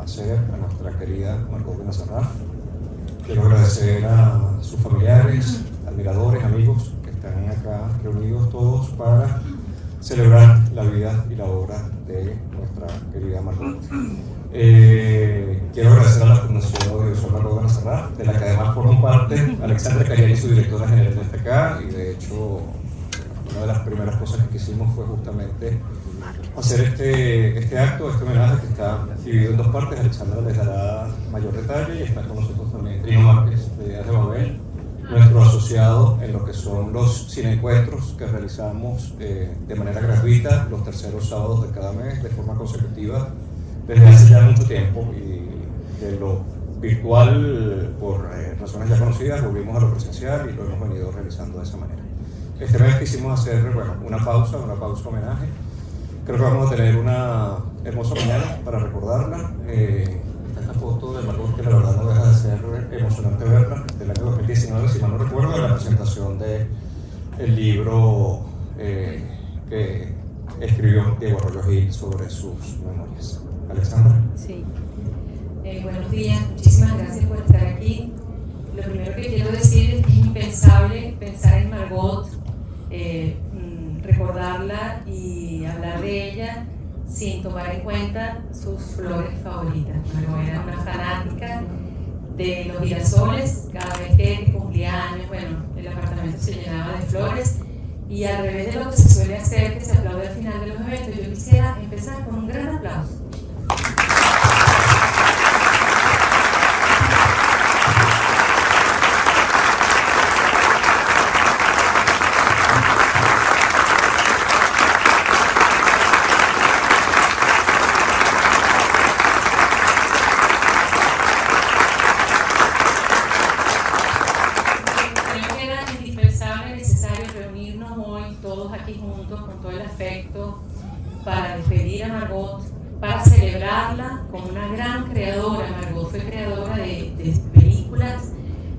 hacer a nuestra querida Margot Benacerraf. Quiero agradecer a sus familiares, admiradores, amigos que están acá reunidos todos para celebrar la vida y la obra de nuestra querida Margot. Quiero agradecer a la Fundación Audiovisual Margot Benacerraf, de la que además forman parte Alexandra Cariani, su directora general de FK, y de hecho una de las primeras cosas que hicimos fue justamente hacer este acto, este homenaje que está dividido en dos partes. Alexandra les dará mayor detalle y está con nosotros también Trino Márquez de Ideas de Babel, nuestro asociado en lo que son los cineencuentros que realizamos de manera gratuita los terceros sábados de cada mes de forma consecutiva desde hace ya mucho tiempo, y de lo virtual por razones ya conocidas volvimos a lo presencial y lo hemos venido realizando de esa manera. Este mes quisimos hacer una pausa homenaje. Creo que vamos a tener una hermosa mañana para recordarla. Está esta foto de Margot que la verdad no deja de ser emocionante verla, del año 2019, si mal no recuerdo, de la presentación del libro que escribió Diego Arroyo Gil sobre sus memorias. Alexandra. Sí. Buenos días, muchísimas gracias por estar aquí. Lo primero que quiero decir es que es impensable pensar en Margot, recordarla y hablar de ella sin tomar en cuenta sus flores favoritas. Margot era una fanática de los girasoles. Cada vez que cumplía años, el apartamento se llenaba de flores, y al revés de lo que se suele hacer, que se aplaude al final de los eventos, yo quisiera empezar con un gran aplauso. Para despedir a Margot, para celebrarla como una gran creadora. Margot fue creadora de películas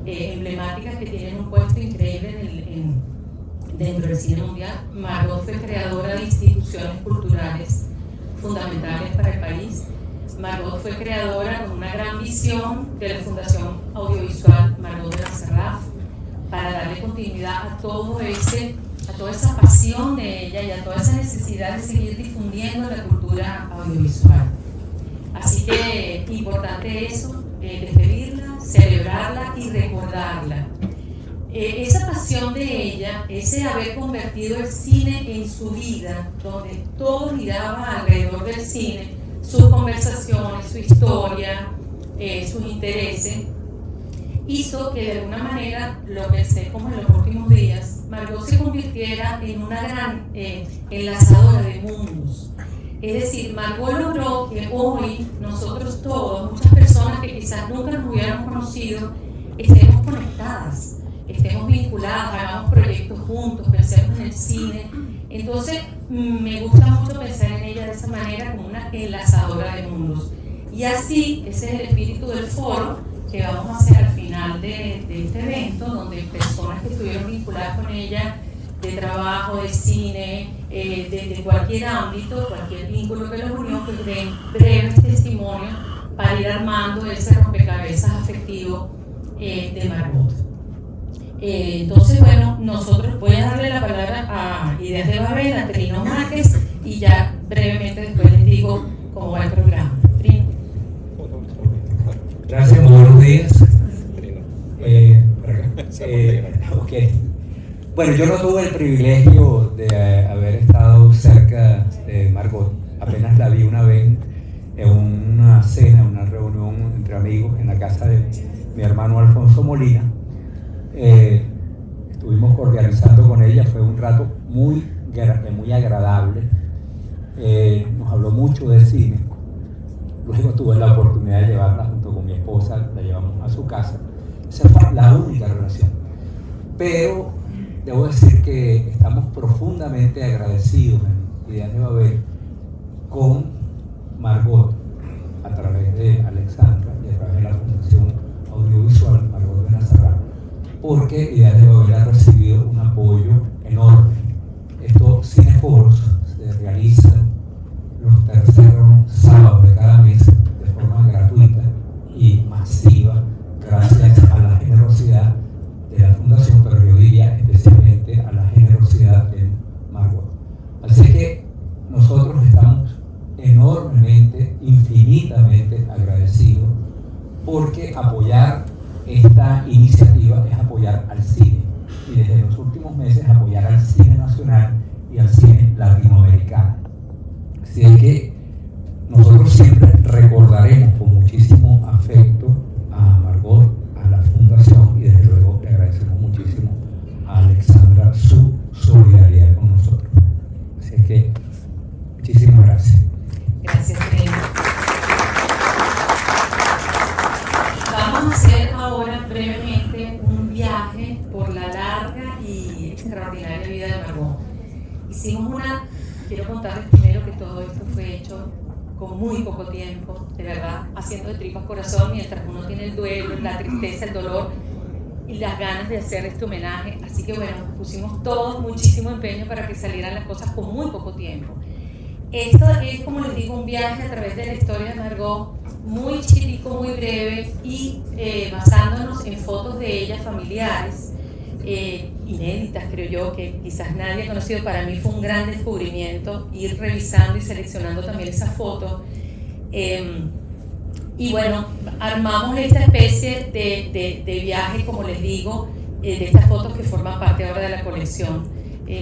emblemáticas que tienen un puesto increíble dentro del cine mundial. Margot fue creadora de instituciones culturales fundamentales para el país. Margot fue creadora con una gran visión de la Fundación Audiovisual Margot Benacerraf para darle continuidad a toda esa pasión de ella y a toda esa necesidad de seguir difundiendo la cultura audiovisual. Así que importante eso, despedirla, celebrarla y recordarla. Esa pasión de ella, ese haber convertido el cine en su vida, donde todo giraba alrededor del cine, sus conversaciones, su historia, sus intereses, hizo que de alguna manera, lo pensé como en los últimos días, Margot se convirtiera en una gran enlazadora de mundos. Es decir, Margot logró que hoy nosotros todos, muchas personas que quizás nunca nos hubiéramos conocido, estemos conectadas, estemos vinculadas, hagamos proyectos juntos, pensemos en el cine. Entonces, me gusta mucho pensar en ella de esa manera, como una enlazadora de mundos. Y así, ese es el espíritu del foro que vamos a hacer al final de este evento, donde personas que estuvieron vinculadas con ella, de trabajo, de cine, de cualquier ámbito, cualquier vínculo que los unió, pues den breves testimonios para ir armando ese rompecabezas afectivo de Margot. Entonces, nosotros voy a darle la palabra a Ideas de Babel, a Trino Márquez, y ya brevemente después les digo cómo va el programa. Trino. Gracias, muy buenos días. Bueno, yo no tuve el privilegio de haber estado cerca de Margot. Apenas la vi una vez en una cena, una reunión entre amigos en la casa de mi hermano Alfonso Molina. Estuvimos cordializando con ella, fue un rato muy agradable. Nos habló mucho de cine. Luego tuve la oportunidad de llevarla junto con mi esposa, la llevamos a su casa. Esa fue la única relación. Pero debo decir que estamos profundamente agradecidos en Ideas de Babel con Margot, a través de Alexandra y a través de la Fundación Audiovisual Margot Benacerraf, porque Ideas de Babel ha recibido un apoyo enorme. Estos cineforos se realizan los terceros sábados de cada mes de forma gratuita infinitamente agradecido, porque apoyar esta iniciativa es apoyar al cine, y desde los últimos meses apoyar al cine nacional y al cine latinoamericano. Así es que nosotros siempre recordaremos con muchísimo afecto a Margot, a la Fundación, y desde luego le agradecemos muchísimo a Alexandra su solidaridad con nosotros. Así es que muchísimas gracias. Gracias, Trina. Vamos a hacer ahora brevemente un viaje por la larga y extraordinaria vida de Margot. Quiero contarles primero que todo esto fue hecho con muy poco tiempo, de verdad, haciendo de tripas corazón, mientras uno tiene el duelo, la tristeza, el dolor y las ganas de hacer este homenaje. Así que bueno, pusimos todos muchísimo empeño para que salieran las cosas con muy poco tiempo. Esto es, como les digo, un viaje a través de la historia de Margot, muy chiquitico, muy breve, y basándonos en fotos de ella familiares, inéditas, creo yo, que quizás nadie ha conocido. Para mí fue un gran descubrimiento ir revisando y seleccionando también esas fotos. Y bueno, armamos esta especie de viaje, como les digo, de estas fotos que forman parte ahora de la colección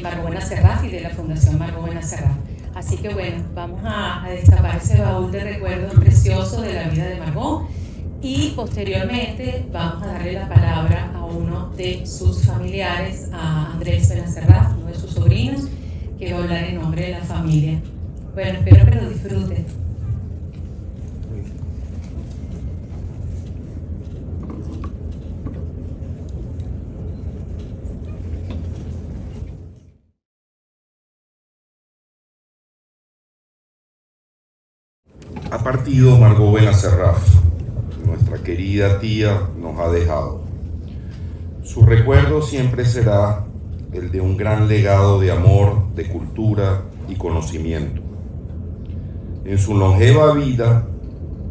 Margot Benacerraf y de la Fundación Margot Benacerraf. Así que bueno, vamos a destapar ese baúl de recuerdos preciosos de la vida de Margot, y posteriormente vamos a darle la palabra a uno de sus familiares, a Andrés Benacerraf, uno de sus sobrinos, que va a hablar en nombre de la familia. Bueno, espero que lo disfruten. Ha partido Margot Benacerraf, nuestra querida tía nos ha dejado. Su recuerdo siempre será el de un gran legado de amor, de cultura y conocimiento. En su longeva vida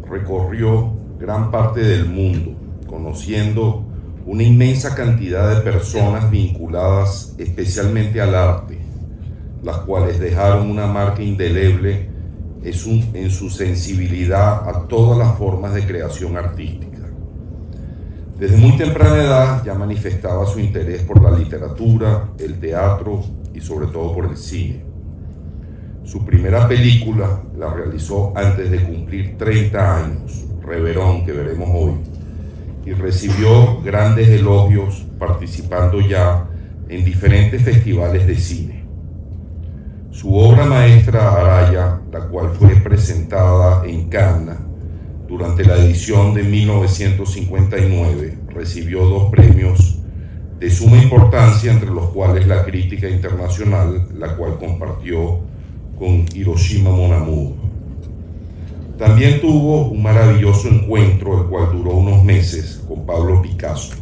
recorrió gran parte del mundo, conociendo una inmensa cantidad de personas vinculadas especialmente al arte, las cuales dejaron una marca indeleble en su sensibilidad a todas las formas de creación artística. Desde muy temprana edad ya manifestaba su interés por la literatura, el teatro y sobre todo por el cine. Su primera película la realizó antes de cumplir 30 años, Reverón, que veremos hoy, y recibió grandes elogios participando ya en diferentes festivales de cine. Su obra maestra, Araya, la cual fue presentada en Cannes durante la edición de 1959, recibió 2 premios de suma importancia, entre los cuales la crítica internacional, la cual compartió con Hiroshima Mon Amour. También tuvo un maravilloso encuentro, el cual duró unos meses, con Pablo Picasso,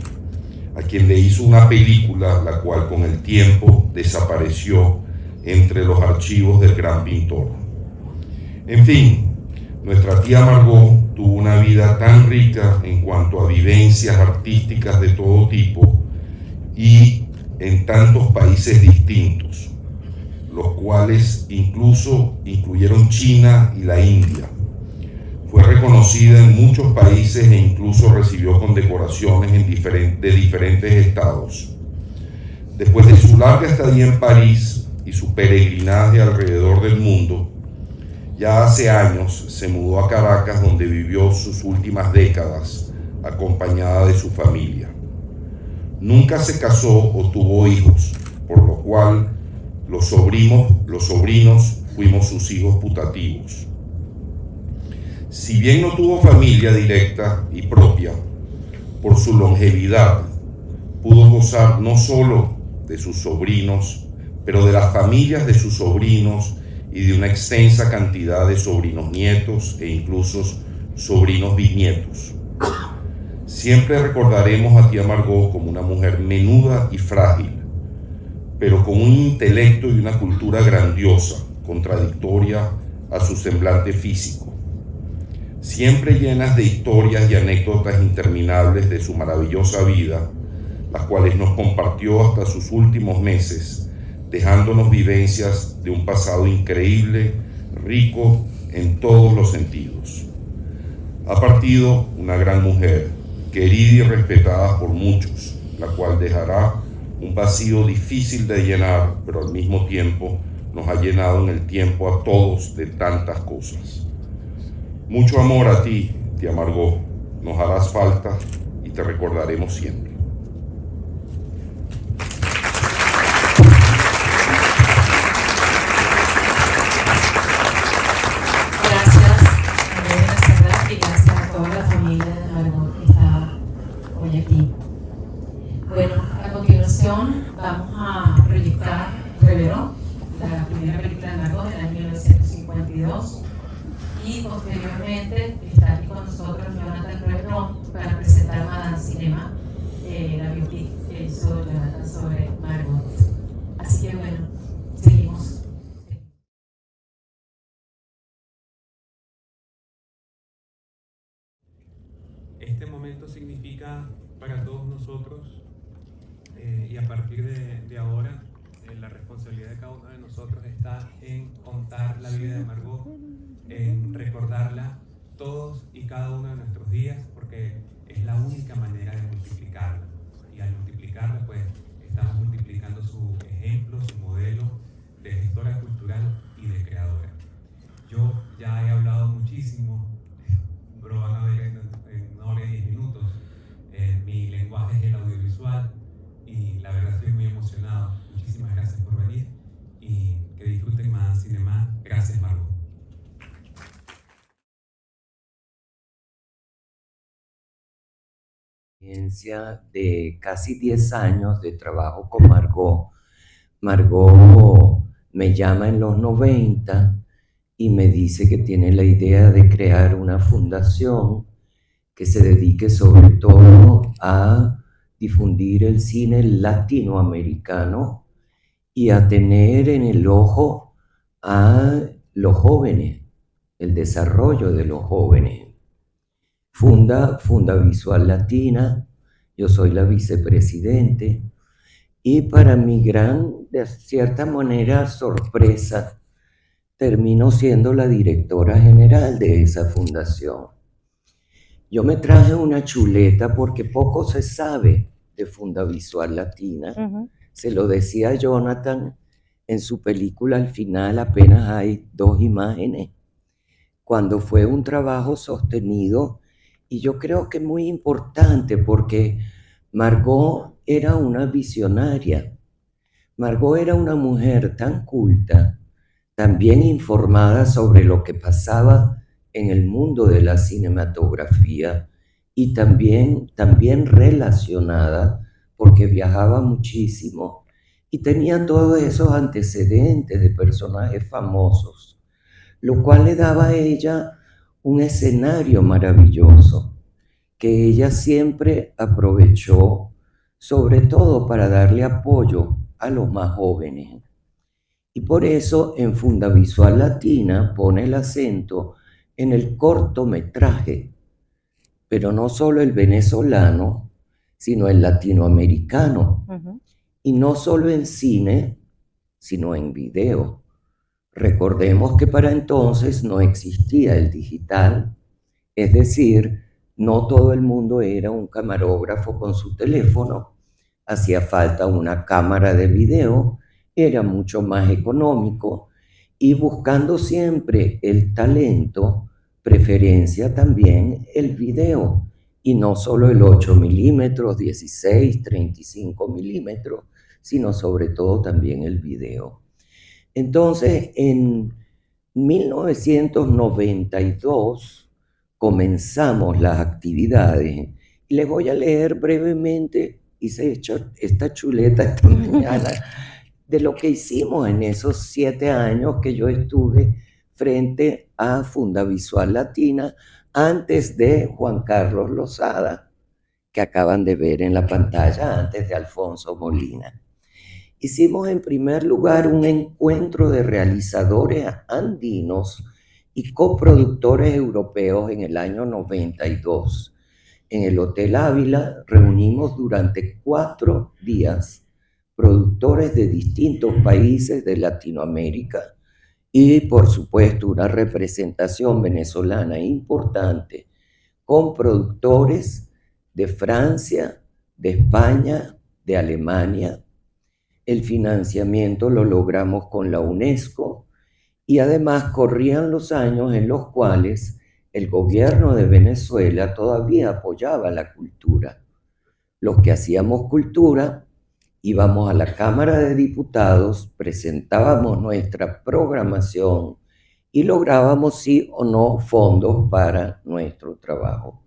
a quien le hizo una película, la cual con el tiempo desapareció entre los archivos del gran pintor. En fin, nuestra tía Margot tuvo una vida tan rica en cuanto a vivencias artísticas de todo tipo y en tantos países distintos, los cuales incluso incluyeron China y la India. Fue reconocida en muchos países e incluso recibió condecoraciones de diferentes estados. Después de su larga estadía en París y su peregrinaje alrededor del mundo, ya hace años se mudó a Caracas, donde vivió sus últimas décadas acompañada de su familia. Nunca se casó o tuvo hijos, por lo cual los sobrinos fuimos sus hijos putativos. Si bien no tuvo familia directa y propia, por su longevidad pudo gozar no solo de sus sobrinos, pero de las familias de sus sobrinos y de una extensa cantidad de sobrinos nietos e incluso sobrinos bisnietos. Siempre recordaremos a tía Margot como una mujer menuda y frágil, pero con un intelecto y una cultura grandiosa, contradictoria a su semblante físico. Siempre llenas de historias y anécdotas interminables de su maravillosa vida, las cuales nos compartió hasta sus últimos meses, dejándonos vivencias de un pasado increíble, rico en todos los sentidos. Ha partido una gran mujer, querida y respetada por muchos, la cual dejará un vacío difícil de llenar, pero al mismo tiempo nos ha llenado en el tiempo a todos de tantas cosas. Mucho amor a ti, tía Margot, nos harás falta y te recordaremos siempre. Gracias, y gracias a toda la familia de Margot que está hoy aquí. Bueno, a continuación vamos a proyectar Reveró, la primera película de Margot del año 1952, y posteriormente está aquí con nosotros Jonathan Reveró para presentar Madame Cinema, la biopic que hizo Jonathan sobre Margot. Así que bueno, seguimos. Este momento significa para todos nosotros, y a partir de ahora, la responsabilidad de cada uno de nosotros está en contar la vida de Margot, en recordarla todos y cada uno de nuestros días, porque es la única manera de multiplicarla. Y al multiplicarla, pues, estamos multiplicando su ejemplo, su modelo de gestora cultural y de creadora. Yo ya he hablado muchísimo, lo van a ver en una hora y 10 minutos. Mi lenguaje es el audiovisual y la verdad estoy muy emocionado. Muchísimas gracias por venir y que disfruten Madame Cinema. Gracias, Margot. Experiencia de casi 10 años de trabajo con Margot. Margot me llama en los 90 y me dice que tiene la idea de crear una fundación que se dedique sobre todo a difundir el cine latinoamericano y a tener en el ojo a los jóvenes, el desarrollo de los jóvenes. Funda Visual Latina, yo soy la vicepresidente, y para mi gran, de cierta manera, sorpresa, termino siendo la directora general de esa fundación. Yo me traje una chuleta porque poco se sabe de Fundavisual Latina. Se lo decía Jonathan en su película, al final apenas hay 2 imágenes, cuando fue un trabajo sostenido, y yo creo que muy importante porque Margot era una visionaria. Margot era una mujer tan culta, tan bien informada sobre lo que pasaba en el mundo de la cinematografía y también relacionada porque viajaba muchísimo y tenía todos esos antecedentes de personajes famosos, lo cual le daba a ella un escenario maravilloso que ella siempre aprovechó, sobre todo para darle apoyo a los más jóvenes. Y por eso en Fundavisual Latina pone el acento en el cortometraje, pero no solo el venezolano, sino el latinoamericano. Y no solo en cine, sino en video. Recordemos que para entonces no existía el digital, es decir, no todo el mundo era un camarógrafo con su teléfono, hacía falta una cámara de video, era mucho más económico, y buscando siempre el talento, preferencia también el video, y no solo el 8 milímetros, 16, 35 milímetros, sino sobre todo también el video. Entonces, en 1992 comenzamos las actividades, y les voy a leer brevemente, hice esta chuleta esta mañana, de lo que hicimos en esos 7 años que yo estuve frente a Fundavisual Latina, antes de Juan Carlos Lozada, que acaban de ver en la pantalla, antes de Alfonso Molina. Hicimos en primer lugar un encuentro de realizadores andinos y coproductores europeos en el año 92. En el Hotel Ávila reunimos durante 4 días productores de distintos países de Latinoamérica y, por supuesto, una representación venezolana importante, con productores de Francia, de España, de Alemania. El financiamiento lo logramos con la UNESCO y además corrían los años en los cuales el gobierno de Venezuela todavía apoyaba la cultura. Los que hacíamos cultura íbamos a la Cámara de Diputados, presentábamos nuestra programación y lográbamos sí o no fondos para nuestro trabajo.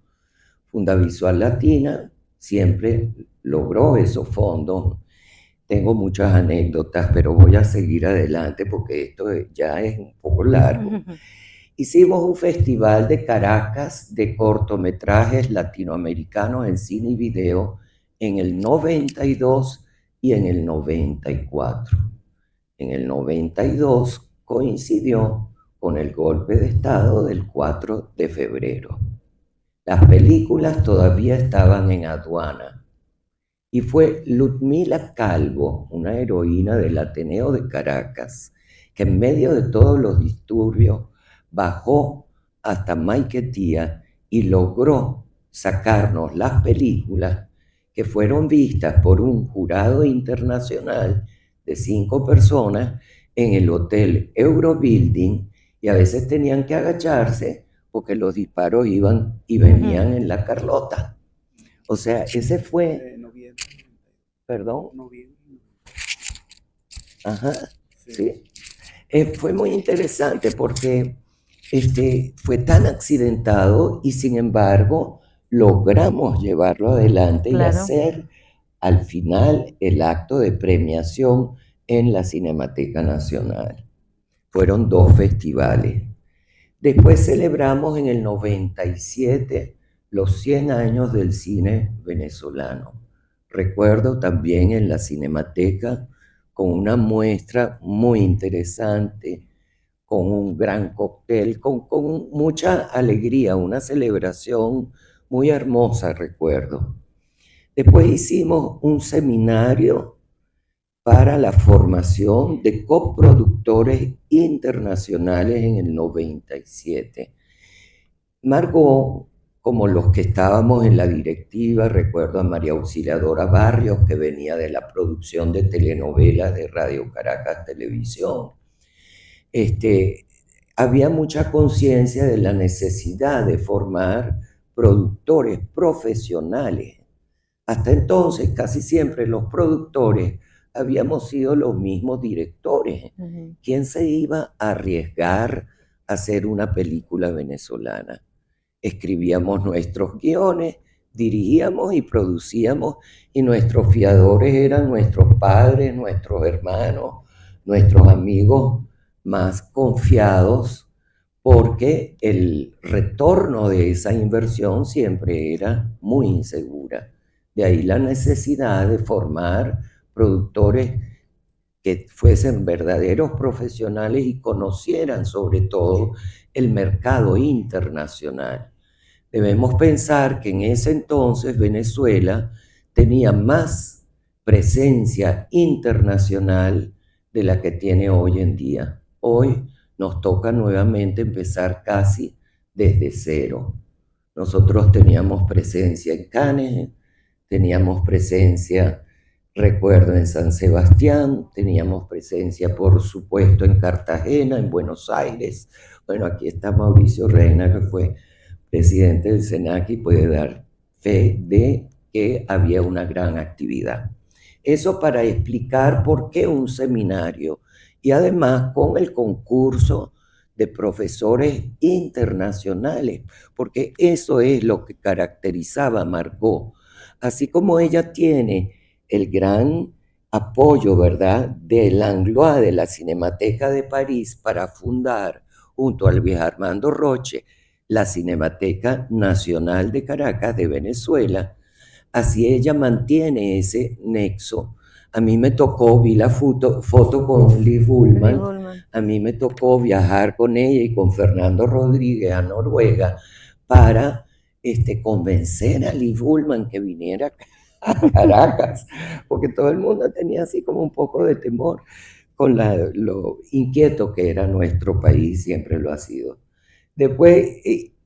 Fundavisual Latina siempre logró esos fondos. Tengo muchas anécdotas, pero voy a seguir adelante porque esto ya es un poco largo. Hicimos un festival de Caracas de cortometrajes latinoamericanos en cine y video en el 92 y en el 94. En el 92 coincidió con el golpe de Estado del 4 de febrero. Las películas todavía estaban en aduana y fue Ludmila Calvo, una heroína del Ateneo de Caracas, que en medio de todos los disturbios bajó hasta Maiquetía y logró sacarnos las películas que fueron vistas por un jurado internacional de 5 personas en el Hotel Eurobuilding, y a veces tenían que agacharse porque los disparos iban y venían en la Carlota. O sea, ese fue... ¿Perdón? Ajá, sí. Fue muy interesante porque fue tan accidentado y sin embargo logramos llevarlo adelante y hacer al final el acto de premiación en la Cinemateca Nacional. Fueron 2 festivales. Después celebramos en el 97 los 100 años del cine venezolano. Recuerdo también en la Cinemateca con una muestra muy interesante, con un gran cóctel, con mucha alegría, una celebración muy hermosa, recuerdo. Después hicimos un seminario para la formación de coproductores internacionales en el 97. Margot, como los que estábamos en la directiva, recuerdo a María Auxiliadora Barrios, que venía de la producción de telenovelas de Radio Caracas Televisión. Había mucha conciencia de la necesidad de formar productores profesionales. Hasta entonces, casi siempre los productores habíamos sido los mismos directores. ¿Quién se iba a arriesgar a hacer una película venezolana? Escribíamos nuestros guiones, dirigíamos y producíamos, y nuestros fiadores eran nuestros padres, nuestros hermanos, nuestros amigos más confiados, porque el retorno de esa inversión siempre era muy insegura. De ahí la necesidad de formar productores que fuesen verdaderos profesionales y conocieran sobre todo el mercado internacional. Debemos pensar que en ese entonces Venezuela tenía más presencia internacional de la que tiene hoy en día. Hoy nos toca nuevamente empezar casi desde cero. Nosotros teníamos presencia en Cannes, teníamos presencia, recuerdo, en San Sebastián, teníamos presencia, por supuesto, en Cartagena, en Buenos Aires. Bueno, aquí está Mauricio Reina, que fue presidente del SENAC y puede dar fe de que había una gran actividad. Eso para explicar por qué un seminario, y además con el concurso de profesores internacionales, porque eso es lo que caracterizaba a Margot. Así como ella tiene el gran apoyo, ¿verdad?, de Langlois, de la Cinemateca de París, para fundar, junto al Luis Armando Roche, la Cinemateca Nacional de Caracas de Venezuela, así ella mantiene ese nexo. A mí me tocó, vi la foto con Liv Ullmann, a mí me tocó viajar con ella y con Fernando Rodríguez a Noruega para convencer a Liv Ullmann que viniera a Caracas, porque todo el mundo tenía así como un poco de temor con lo inquieto que era nuestro país, siempre lo ha sido. Después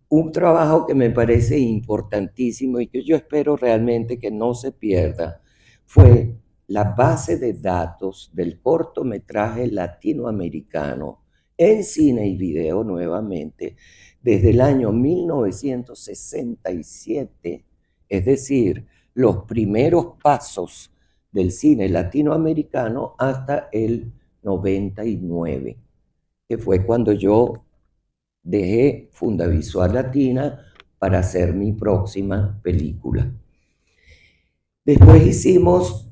un trabajo que me parece importantísimo y que yo espero realmente que no se pierda fue la base de datos del cortometraje latinoamericano en cine y video nuevamente desde el año 1967, es decir, los primeros pasos del cine latinoamericano hasta el 99, que fue cuando yo dejé Fundavisual Latina para hacer mi próxima película. Después hicimos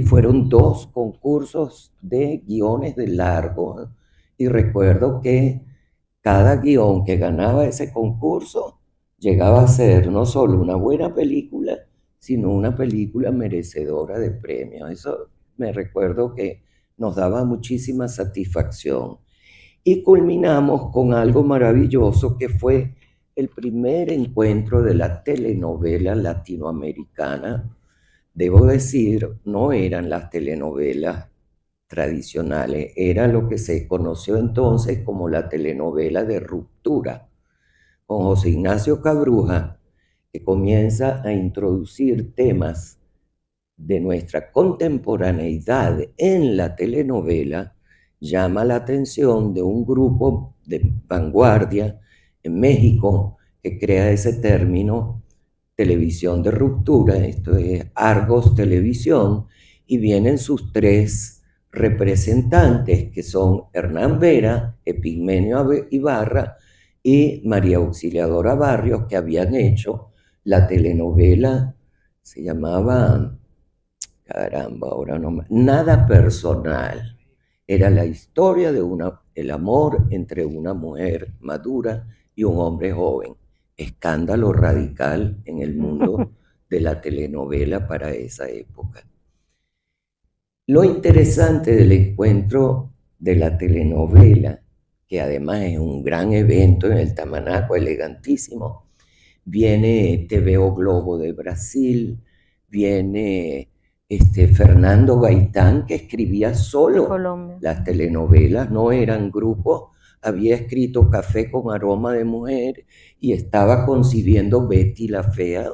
fueron dos concursos de guiones de largo, y recuerdo que cada guión que ganaba ese concurso llegaba a ser no solo una buena película, sino una película merecedora de premios. Eso me recuerdo que nos daba muchísima satisfacción. Y culminamos con algo maravilloso que fue el primer encuentro de la telenovela latinoamericana. Debo decir, no eran las telenovelas tradicionales, era lo que se conoció entonces como la telenovela de ruptura, con José Ignacio Cabruja, que comienza a introducir temas de nuestra contemporaneidad en la telenovela. Llama la atención de un grupo de vanguardia en México que crea ese término, televisión de ruptura, esto es Argos Televisión, y vienen sus tres representantes, que son Hernán Vera, Epigmenio Ibarra y María Auxiliadora Barrios, que habían hecho la telenovela, se llamaba, caramba, ahora no, Nada Personal. Era la historia de el amor entre una mujer madura y un hombre joven. Escándalo radical en el mundo de la telenovela para esa época. Lo interesante del encuentro de la telenovela, que además es un gran evento en el Tamanaco, elegantísimo, viene TVO Globo de Brasil, viene Fernando Gaitán, que escribía solo Colombia. Las telenovelas, no eran grupos, había escrito Café con aroma de mujer y estaba concibiendo Betty la Fea,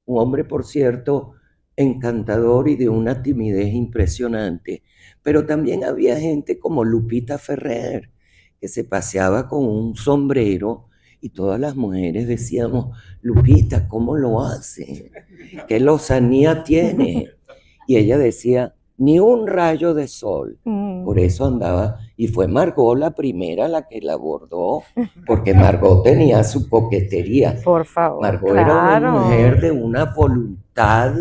un hombre, por cierto, encantador y de una timidez impresionante. Pero también había gente como Lupita Ferrer, que se paseaba con un sombrero y todas las mujeres decíamos, Lupita, ¿cómo lo hace? ¿Qué lozanía tiene? Y ella decía, ni un rayo de sol. Por eso andaba, y fue Margot la primera la que la abordó, porque Margot tenía su coquetería. Por favor, Margot claro. era una mujer de una voluntad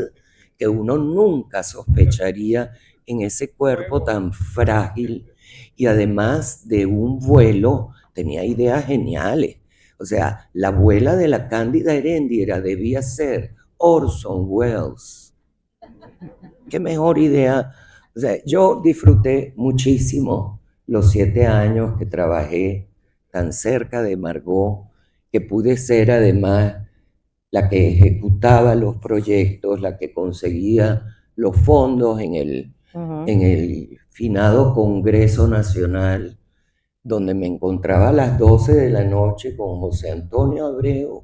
que uno nunca sospecharía en ese cuerpo tan frágil, y además de un vuelo, tenía ideas geniales. O sea, la abuela de la Cándida Heréndira debía ser Orson Welles. Qué mejor idea. O sea, yo disfruté muchísimo los 7 años que trabajé tan cerca de Margot, que pude ser además la que ejecutaba los proyectos, la que conseguía los fondos en el finado Congreso Nacional, donde me encontraba a las 12 de la noche con José Antonio Abreu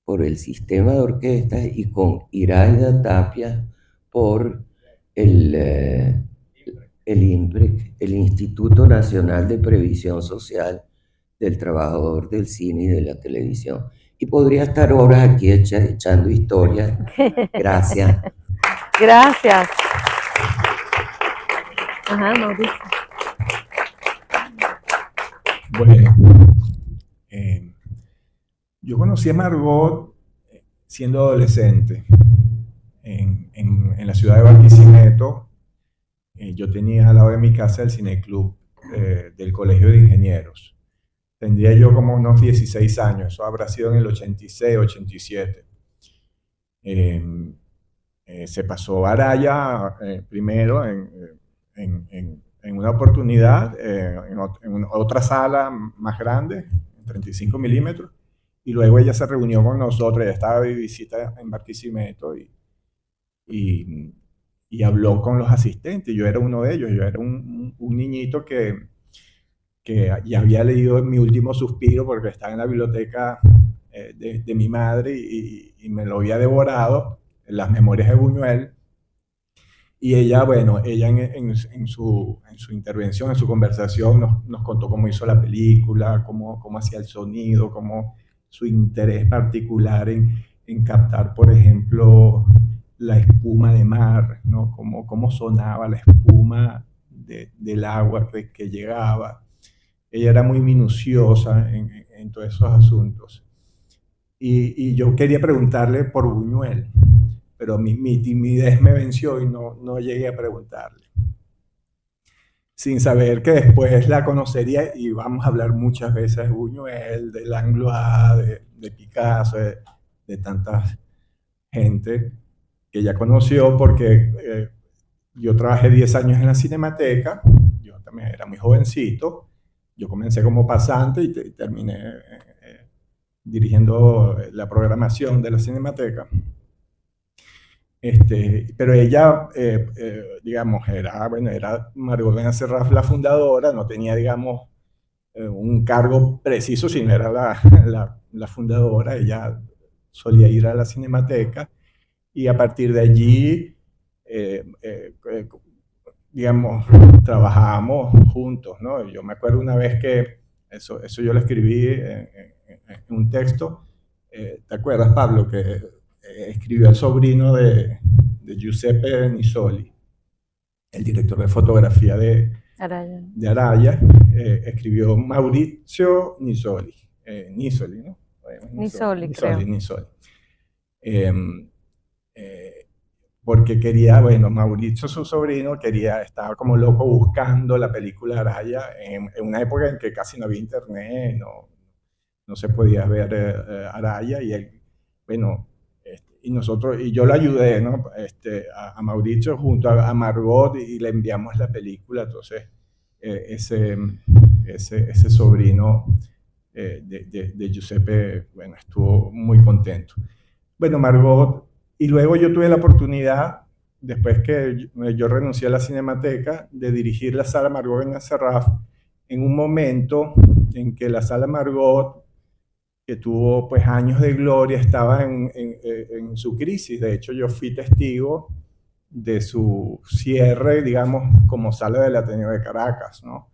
por el sistema de orquestas y con Iraida Tapia por el INPREC, el Instituto Nacional de Previsión Social del Trabajador del Cine y de la Televisión. Y podría estar horas aquí echando historias. Gracias. Gracias. Ajá, Mauricio. Bueno, yo conocí a Margot siendo adolescente en la ciudad de Barquisimeto. Yo tenía al lado de mi casa el cineclub del Colegio de Ingenieros. Tendría yo como unos 16 años, eso habrá sido en el 86, 87. Se pasó Araya primero en una oportunidad, en otra sala más grande, 35 milímetros, y luego ella se reunió con nosotros, ella estaba de visita en Barquisimeto y habló con los asistentes. Yo era uno de ellos, yo era un niñito que que ya había leído Mi último suspiro porque estaba en la biblioteca de mi madre y me lo había devorado, Las memorias de Buñuel. Y ella, bueno, ella en su intervención, en su conversación, nos contó cómo hizo la película, cómo hacía el sonido, cómo su interés particular en captar, por ejemplo, la espuma de mar, ¿no? Cómo sonaba la espuma del agua que llegaba. Ella era muy minuciosa en todos esos asuntos. Y yo quería preguntarle por Buñuel, pero mi timidez me venció y no llegué a preguntarle. Sin saber que después la conocería y vamos a hablar muchas veces de Buñuel, de Langlois, de Picasso, de tanta gente que ya conoció, porque yo trabajé 10 años en la Cinemateca, yo también era muy jovencito, yo comencé como pasante y terminé dirigiendo la programación de la Cinemateca. Pero ella, digamos, era Margot Benacerraf la fundadora, no tenía, digamos, un cargo preciso, sino era la fundadora. Ella solía ir a la Cinemateca y a partir de allí, digamos, trabajábamos juntos, ¿no? Yo me acuerdo una vez que, eso yo lo escribí en un texto, ¿te acuerdas, Pablo? Que escribió el sobrino de Giuseppe Nisoli, el director de fotografía de Araya, escribió Maurizio Nisoli, Nisoli, ¿no? Nisoli, creo. Nisoli. Porque quería, bueno, Maurizio, su sobrino, estaba como loco buscando la película Araya en una época en que casi no había internet, no se podía ver Araya, y él, bueno, y yo lo ayudé, ¿no? A Mauricio junto a Margot, y le enviamos la película. Entonces ese sobrino de Giuseppe, bueno, estuvo muy contento. Bueno, Margot, y luego yo tuve la oportunidad, después que yo renuncié a la Cinemateca, de dirigir la Sala Margot Benacerraf en un momento en que la Sala Margot, que tuvo pues años de gloria, estaba en su crisis. De hecho, yo fui testigo de su cierre, digamos, como sala del Ateneo de Caracas, ¿no?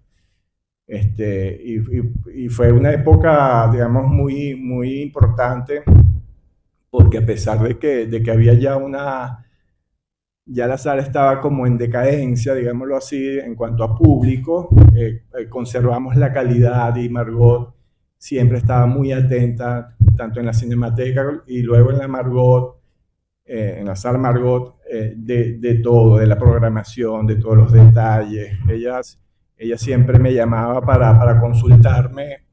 Y fue una época, digamos, muy, muy importante, porque a pesar de que había ya la sala estaba como en decadencia, digámoslo así, en cuanto a público, conservamos la calidad, y Margot siempre estaba muy atenta, tanto en la Cinemateca y luego en la Margot, en la Sala Margot, de todo, de la programación, de todos los detalles. Ella siempre me llamaba para consultarme,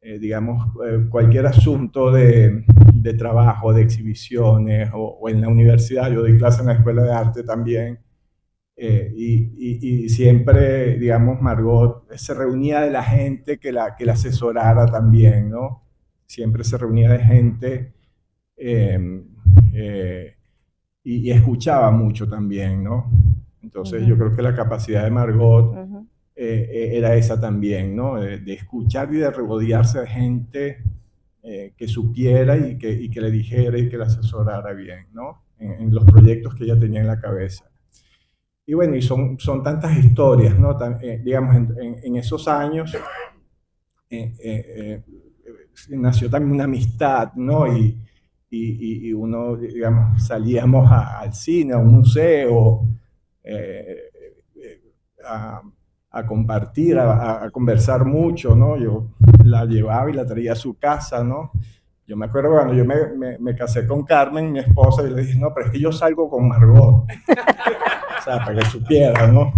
digamos, cualquier asunto de trabajo, de exhibiciones, o en la universidad. Yo doy clase en la Escuela de Arte también. Y siempre, digamos, Margot se reunía de la gente que la asesorara también, ¿no? Siempre se reunía de gente y escuchaba mucho también, ¿no? Entonces yo creo que la capacidad de Margot era esa también, ¿no? De escuchar y de rodearse de gente que supiera y que le dijera y que la asesorara bien, ¿no? En los proyectos que ella tenía en la cabeza. Y bueno, y son tantas historias, ¿no? Digamos, en esos años nació también una amistad, ¿no? Y uno, digamos, salíamos al cine, a un museo, a compartir, a conversar mucho, ¿no? Yo la llevaba y la traía a su casa, ¿no? Yo me acuerdo cuando yo me casé con Carmen, mi esposa, y le dije, no, pero es que yo salgo con Margot. O sea, para que supiera, ¿no?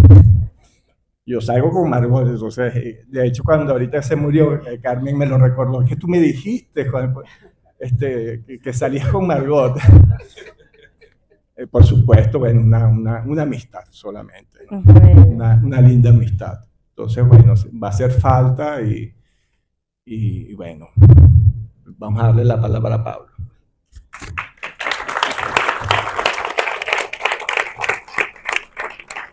Yo salgo con Margot. Entonces, de hecho, cuando ahorita se murió, Carmen me lo recordó. Es que tú me dijiste que salías con Margot. Por supuesto, bueno, una amistad solamente, ¿no? Una linda amistad. Entonces, bueno, va a hacer falta y bueno, vamos a darle la palabra a Pablo.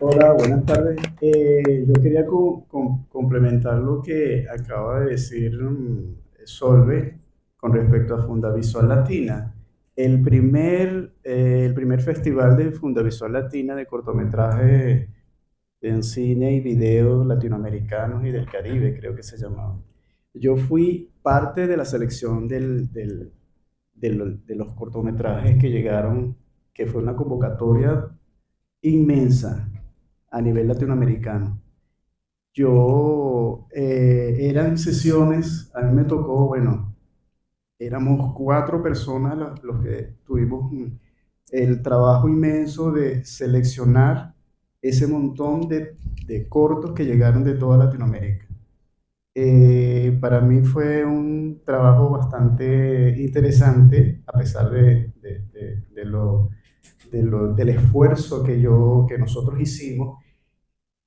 Hola, buenas tardes. Yo quería complementar lo que acaba de decir Solve con respecto a Fundavisual Latina. El primer festival de Fundavisual Latina de cortometrajes en cine y video latinoamericanos y del Caribe, creo que se llamaba. Yo fui parte de la selección de los cortometrajes que llegaron, que fue una convocatoria inmensa a nivel latinoamericano. Eran sesiones, a mí me tocó, bueno, éramos 4 personas los que tuvimos el trabajo inmenso de seleccionar ese montón de cortos que llegaron de toda Latinoamérica. Para mí fue un trabajo bastante interesante, a pesar del esfuerzo que nosotros hicimos,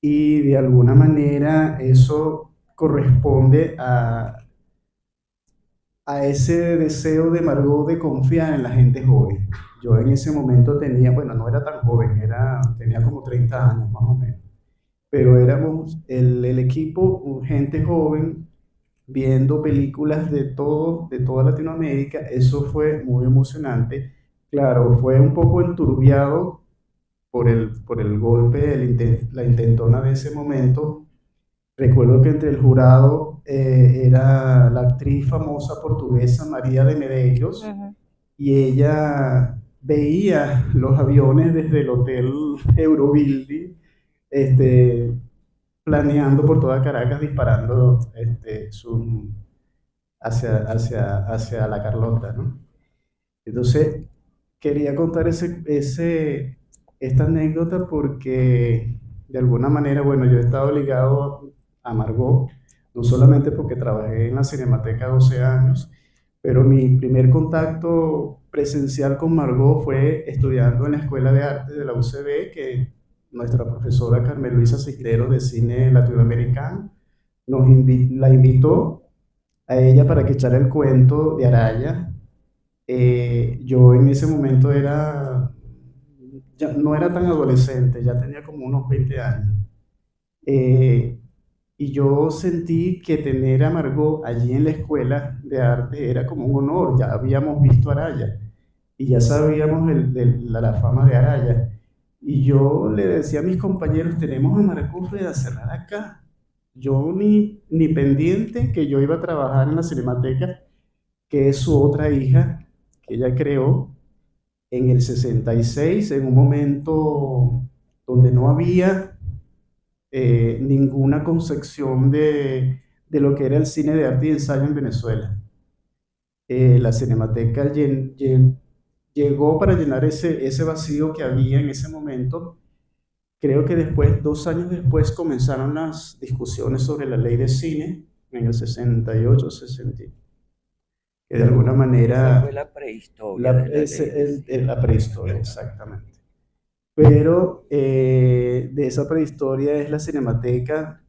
y de alguna manera eso corresponde a ese deseo de Margot de confiar en la gente joven. Yo en ese momento tenía, bueno, no era tan joven, tenía como 30 años más o menos, pero éramos el equipo, gente joven, viendo películas de toda Latinoamérica. Eso fue muy emocionante. Claro, fue un poco enturbiado por el golpe, la intentona de ese momento. Recuerdo que entre el jurado era la actriz famosa portuguesa María de Medeiros, y ella veía los aviones desde el Hotel Eurobuilding, planeando por toda Caracas, disparando hacia la Carlota, ¿no? Entonces, quería contar esta anécdota porque, de alguna manera, bueno, yo he estado ligado a Margot, no solamente porque trabajé en la Cinemateca 12 años, pero mi primer contacto presencial con Margot fue estudiando en la Escuela de Arte de la UCB, que nuestra profesora Carmen Luisa Cisneros de cine latinoamericano la invitó a ella para que echara el cuento de Araya. Yo en ese momento no era tan adolescente, ya tenía como unos 20 años. Y yo sentí que tener a Margot allí en la escuela de arte era como un honor. Ya habíamos visto Araya y ya sabíamos la fama de Araya. Y yo le decía a mis compañeros, tenemos a Margot Fredacerrada acá. Yo ni pendiente que yo iba a trabajar en la Cinemateca, que es su otra hija, que ella creó en el 66, en un momento donde no había ninguna concepción de lo que era el cine de arte y ensayo en Venezuela. La Cinemateca llegó para llenar ese vacío que había en ese momento. Creo que 2 años después comenzaron las discusiones sobre la ley de cine, en el 68, 60, que de alguna manera... Esa fue la prehistoria. La prehistoria, exactamente. Pero de esa prehistoria es la Cinemateca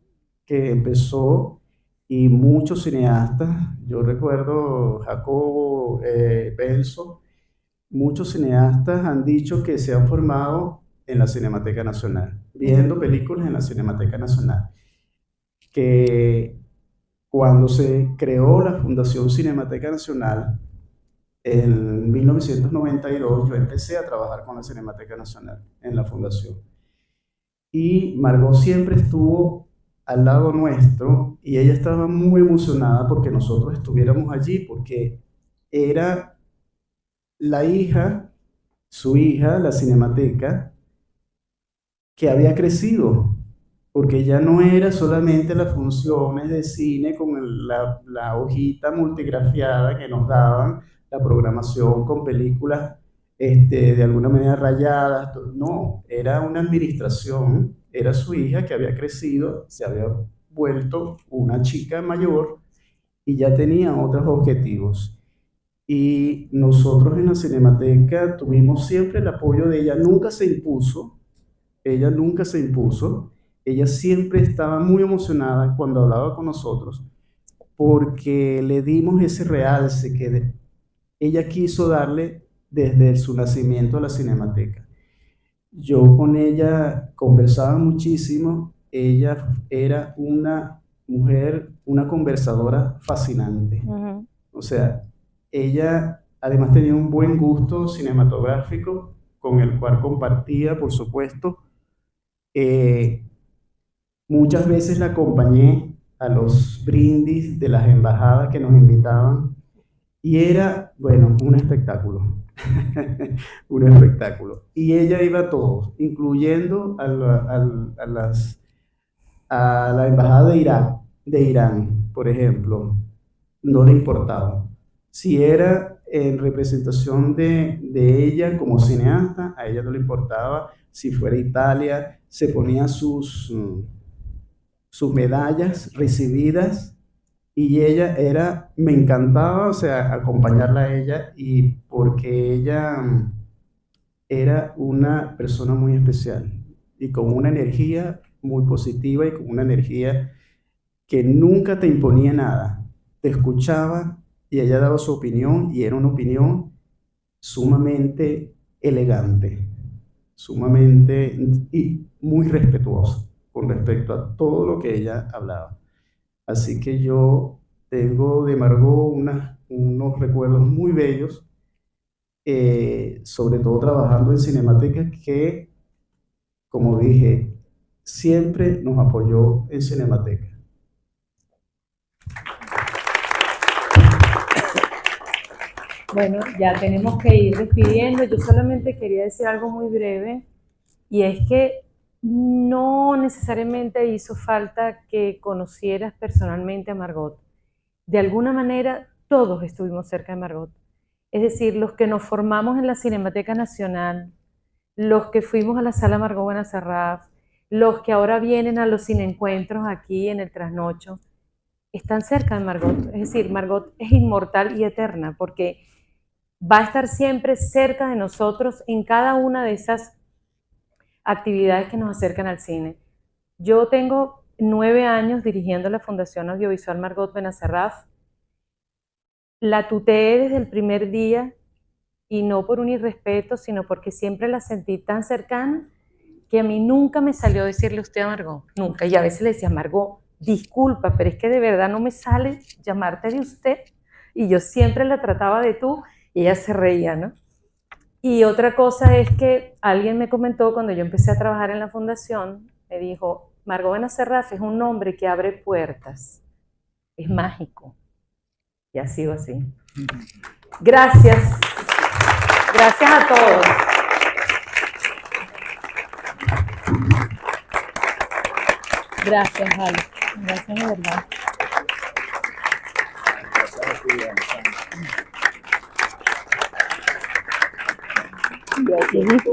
que empezó, y muchos cineastas, yo recuerdo Jacobo Benzo, muchos cineastas han dicho que se han formado en la Cinemateca Nacional, viendo películas en la Cinemateca Nacional. Que cuando se creó la Fundación Cinemateca Nacional, en 1992, yo empecé a trabajar con la Cinemateca Nacional en la fundación. Y Margot siempre estuvo al lado nuestro, y ella estaba muy emocionada porque nosotros estuviéramos allí, porque era su hija, la Cinemateca, que había crecido, porque ya no era solamente las funciones de cine con la hojita multigrafiada que nos daban, la programación con películas de alguna manera rayadas. No, era una administración, era su hija que había crecido, se había vuelto una chica mayor y ya tenía otros objetivos. Y nosotros en la Cinemateca tuvimos siempre el apoyo de ella. Nunca se impuso, ella siempre estaba muy emocionada cuando hablaba con nosotros, porque le dimos ese realce ella quiso darle desde su nacimiento a la Cinemateca. Yo con ella conversaba muchísimo. Ella era una mujer, una conversadora fascinante. Ujú. O sea, ella además tenía un buen gusto cinematográfico con el cual compartía, por supuesto. Eh, Muchas veces la acompañé a los brindis de las embajadas que nos invitaban y era, bueno, un espectáculo. Un espectáculo. Y ella iba a todos, incluyendo a la embajada de Irán, por ejemplo. No le importaba. Si era en representación de ella como cineasta, a ella no le importaba. Si fuera Italia, se ponía sus medallas recibidas y ella era, me encantaba, o sea, acompañarla a ella y porque ella era una persona muy especial y con una energía muy positiva y con una energía que nunca te imponía nada, te escuchaba y ella daba su opinión y era una opinión sumamente elegante, sumamente y muy respetuosa con respecto a todo lo que ella hablaba. Así que yo tengo de Margot unos recuerdos muy bellos, sobre todo trabajando en Cinemateca, que, como dije, siempre nos apoyó en Cinemateca. Bueno, ya tenemos que ir despidiendo. Yo solamente quería decir algo muy breve, y es que no necesariamente hizo falta que conocieras personalmente a Margot. De alguna manera, todos estuvimos cerca de Margot. Es decir, los que nos formamos en la Cinemateca Nacional, los que fuimos a la Sala Margot Benacerraf, los que ahora vienen a los cineencuentros aquí en el Trasnocho, están cerca de Margot. Es decir, Margot es inmortal y eterna porque va a estar siempre cerca de nosotros en cada una de esas actividades que nos acercan al cine. Yo tengo 9 años dirigiendo la Fundación Audiovisual Margot Benacerraf. La tuteé desde el primer día, y no por un irrespeto, sino porque siempre la sentí tan cercana que a mí nunca me salió decirle usted a Margot, nunca. Y a veces le decía, Margot, disculpa, pero es que de verdad no me sale llamarte de usted. Y yo siempre la trataba de tú y ella se reía, ¿no? Y otra cosa es que alguien me comentó cuando yo empecé a trabajar en la fundación, me dijo, Margot Benacerraf es un nombre que abre puertas, es mágico. Y ha sido así. Gracias. Gracias a todos. Gracias, Ale. Gracias de verdad. Gracias.